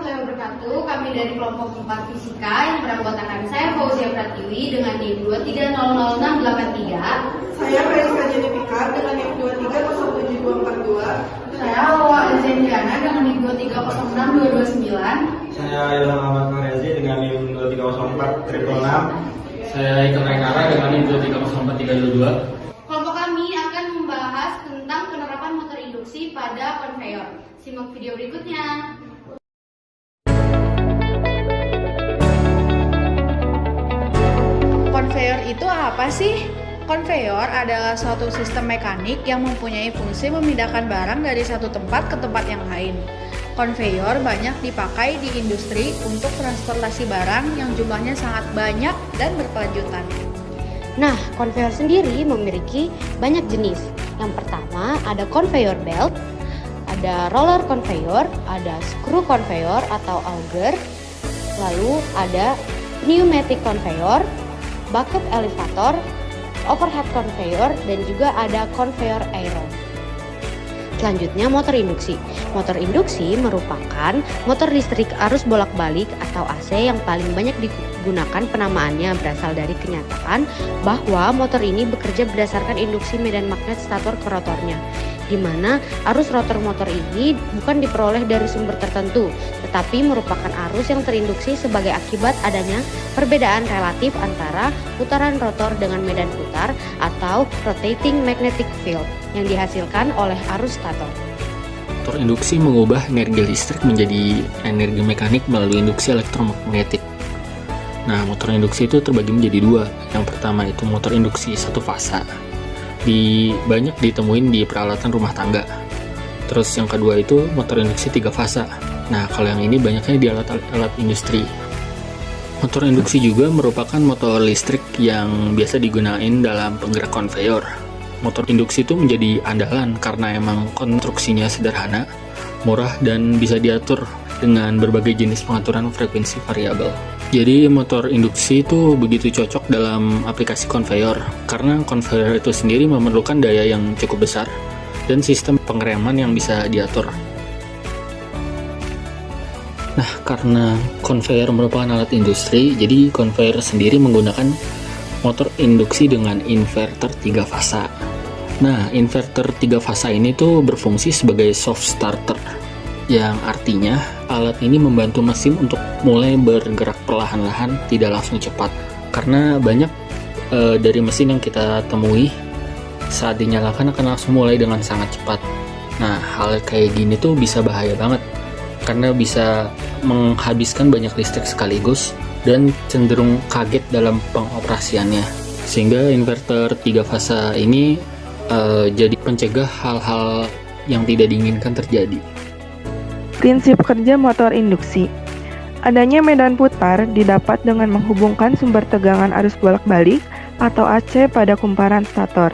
warahmatullahi wabarakatuh. Kami dari kelompok 4 Fisika yang beranggotakan saya Fauzia Pratiwi dengan NIM 23000683. Saya Raiska Jennifer dengan NIM 2307242. Saya Hawa Alzendiana dengan NIM 2306229. Saya Ilham Ahmad Mariazi dengan NIM 2304636. Saya Ikan Rekara dengan NIM 2304322. Kelompok kami akan membahas tentang penerapan motor induksi pada konveyor. Simak video berikutnya. Konveyor itu apa sih? Konveyor adalah suatu sistem mekanik yang mempunyai fungsi memindahkan barang dari satu tempat ke tempat yang lain. Konveyor banyak dipakai di industri untuk transportasi barang yang jumlahnya sangat banyak dan berkelanjutan. Nah, konveyor sendiri memiliki banyak jenis. Yang pertama ada conveyor belt, ada roller conveyor, ada screw conveyor atau auger, lalu ada pneumatic conveyor, bucket elevator, overhead conveyor, dan juga ada conveyor aero. Selanjutnya motor induksi. Motor induksi merupakan motor listrik arus bolak-balik atau AC yang paling banyak digunakan. Penamaannya berasal dari kenyataan bahwa motor ini bekerja berdasarkan induksi medan magnet stator ke rotornya, di mana arus rotor motor ini bukan diperoleh dari sumber tertentu, tetapi merupakan arus yang terinduksi sebagai akibat adanya perbedaan relatif antara putaran rotor dengan medan putar atau rotating magnetic field yang dihasilkan oleh arus stator. Motor induksi mengubah energi listrik menjadi energi mekanik melalui induksi elektromagnetik. Nah, motor induksi itu terbagi menjadi dua. Yang pertama itu motor induksi satu fasa. Banyak ditemuin di peralatan rumah tangga. Terus yang kedua itu motor induksi tiga fasa. Nah, kalau yang ini banyaknya di alat-alat industri. Motor induksi juga merupakan motor listrik yang biasa digunakan dalam penggerak konveyor. Motor induksi itu menjadi andalan karena emang konstruksinya sederhana, murah, dan bisa diatur dengan berbagai jenis pengaturan frekuensi variabel. Jadi motor induksi itu begitu cocok dalam aplikasi konveyor karena konveyor itu sendiri memerlukan daya yang cukup besar dan sistem pengereman yang bisa diatur. Nah, karena konveyor merupakan alat industri, jadi konveyor sendiri menggunakan motor induksi dengan inverter 3 fasa. Nah, inverter 3 fasa ini tuh berfungsi sebagai soft starter, yang artinya alat ini membantu mesin untuk mulai bergerak perlahan-lahan, tidak langsung cepat. Karena banyak dari mesin yang kita temui saat dinyalakan akan langsung mulai dengan sangat cepat. Nah, hal kayak gini tuh bisa bahaya banget karena bisa menghabiskan banyak listrik sekaligus dan cenderung kaget dalam pengoperasiannya. Sehingga inverter 3 fasa ini jadi pencegah hal-hal yang tidak diinginkan terjadi. Prinsip kerja motor induksi. Adanya medan putar didapat dengan menghubungkan sumber tegangan arus bolak-balik atau AC pada kumparan stator.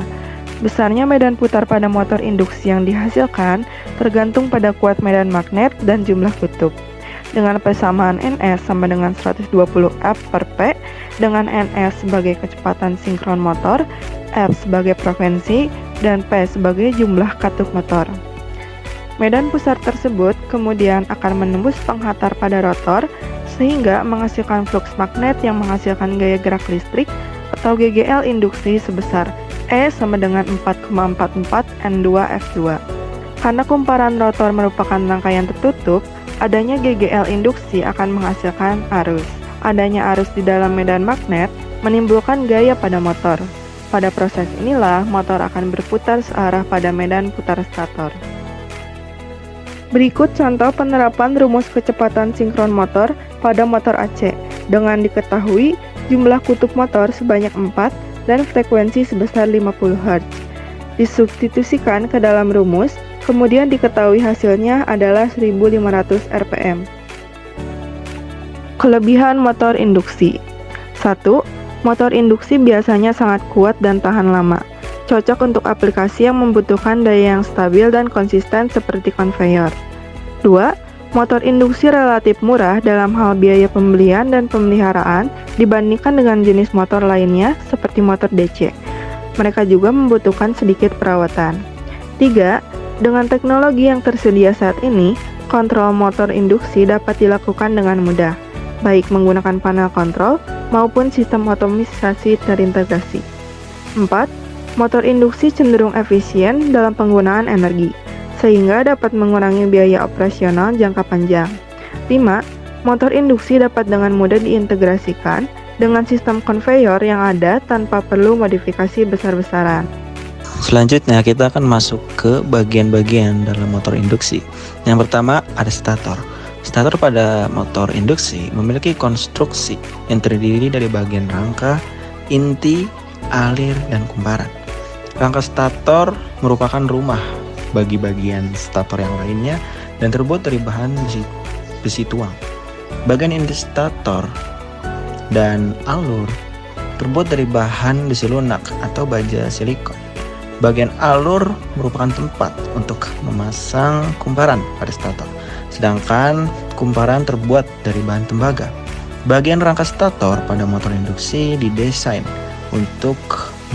Besarnya medan putar pada motor induksi yang dihasilkan tergantung pada kuat medan magnet dan jumlah kutub. Dengan persamaan Ns sama dengan 120 F per P, dengan Ns sebagai kecepatan sinkron motor, F sebagai frekuensi, dan P sebagai jumlah katup motor. Medan pusat tersebut kemudian akan menembus penghantar pada rotor sehingga menghasilkan fluks magnet yang menghasilkan gaya gerak listrik atau GGL induksi sebesar E sama dengan 4,44 N2F2. Karena kumparan rotor merupakan rangkaian tertutup, adanya GGL induksi akan menghasilkan arus. Adanya arus di dalam medan magnet menimbulkan gaya pada motor. Pada proses inilah motor akan berputar searah pada medan putar stator. Berikut contoh penerapan rumus kecepatan sinkron motor pada motor AC dengan diketahui jumlah kutub motor sebanyak 4 dan frekuensi sebesar 50 Hz. Disubstitusikan ke dalam rumus, kemudian diketahui hasilnya adalah 1500 rpm. Kelebihan motor induksi. 1. Motor induksi biasanya sangat kuat dan tahan lama. Cocok untuk aplikasi yang membutuhkan daya yang stabil dan konsisten seperti konveyor. 2. Motor induksi relatif murah dalam hal biaya pembelian dan pemeliharaan dibandingkan dengan jenis motor lainnya seperti motor DC. Mereka juga membutuhkan sedikit perawatan. 3. Dengan teknologi yang tersedia saat ini, kontrol motor induksi dapat dilakukan dengan mudah, baik menggunakan panel kontrol maupun sistem otomatisasi terintegrasi. 4. Motor induksi cenderung efisien dalam penggunaan energi, sehingga dapat mengurangi biaya operasional jangka panjang. 5. Motor induksi dapat dengan mudah diintegrasikan dengan sistem konveyor yang ada tanpa perlu modifikasi besar-besaran. Selanjutnya kita akan masuk ke bagian-bagian dalam motor induksi. Yang pertama ada stator. Stator pada motor induksi memiliki konstruksi yang terdiri dari bagian rangka, inti, alir, dan kumparan. Rangka stator merupakan rumah bagi bagian stator yang lainnya dan terbuat dari bahan besi tuang. Bagian inti stator dan alur terbuat dari bahan besi lunak atau baja silikon. Bagian alur merupakan tempat untuk memasang kumparan pada stator, sedangkan kumparan terbuat dari bahan tembaga. Bagian rangka stator pada motor induksi didesain untuk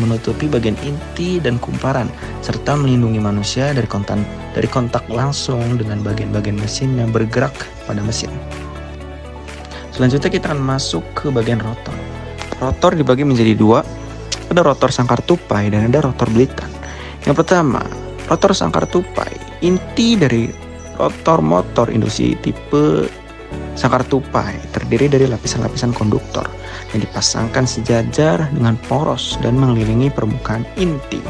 menutupi bagian inti dan kumparan, serta melindungi manusia dari kontak langsung dengan bagian-bagian mesin yang bergerak pada mesin. Selanjutnya kita akan masuk ke bagian rotor. Rotor dibagi menjadi dua, ada rotor sangkar tupai dan ada rotor belitan. Yang pertama, rotor sangkar tupai. Inti dari rotor motor induksi tipe sangkar tupai terdiri dari lapisan-lapisan konduktor yang dipasangkan sejajar dengan poros dan mengelilingi permukaan inti.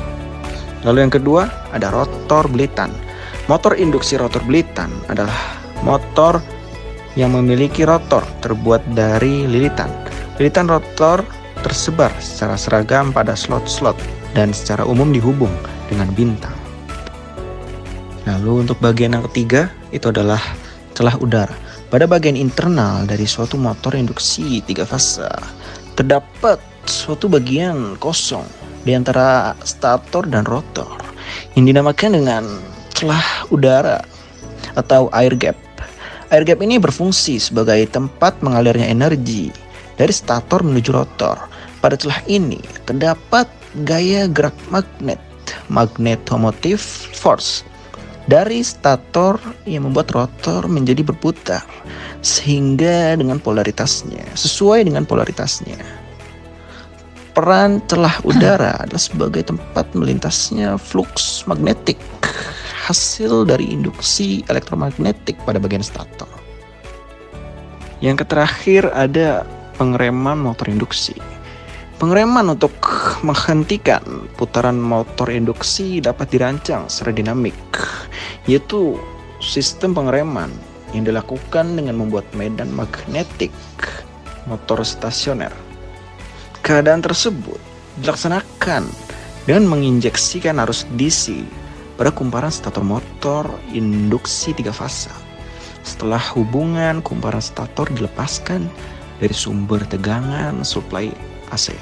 Lalu yang kedua, ada rotor belitan. Motor induksi rotor belitan adalah motor yang memiliki rotor terbuat dari lilitan. Lilitan rotor tersebar secara seragam pada slot-slot dan secara umum dihubung dengan bintang. Lalu untuk bagian yang ketiga itu adalah celah udara. Pada bagian internal dari suatu motor induksi 3 fasa terdapat suatu bagian kosong di antara stator dan rotor yang dinamakan dengan celah udara atau air gap. Air gap ini berfungsi sebagai tempat mengalirnya energi dari stator menuju rotor. Pada celah ini terdapat gaya gerak magnetomotive force dari stator yang membuat rotor menjadi berputar sesuai dengan polaritasnya. Peran celah udara adalah sebagai tempat melintasnya fluks magnetik hasil dari induksi elektromagnetik pada bagian stator. Yang terakhir ada pengereman motor induksi. Pengereman untuk menghentikan putaran motor induksi dapat dirancang secara dinamik, yaitu sistem pengereman yang dilakukan dengan membuat medan magnetik motor stasioner. Keadaan tersebut dilaksanakan dengan menginjeksikan arus DC pada kumparan stator motor induksi 3 fasa. Setelah hubungan kumparan stator dilepaskan dari sumber tegangan suplai AC.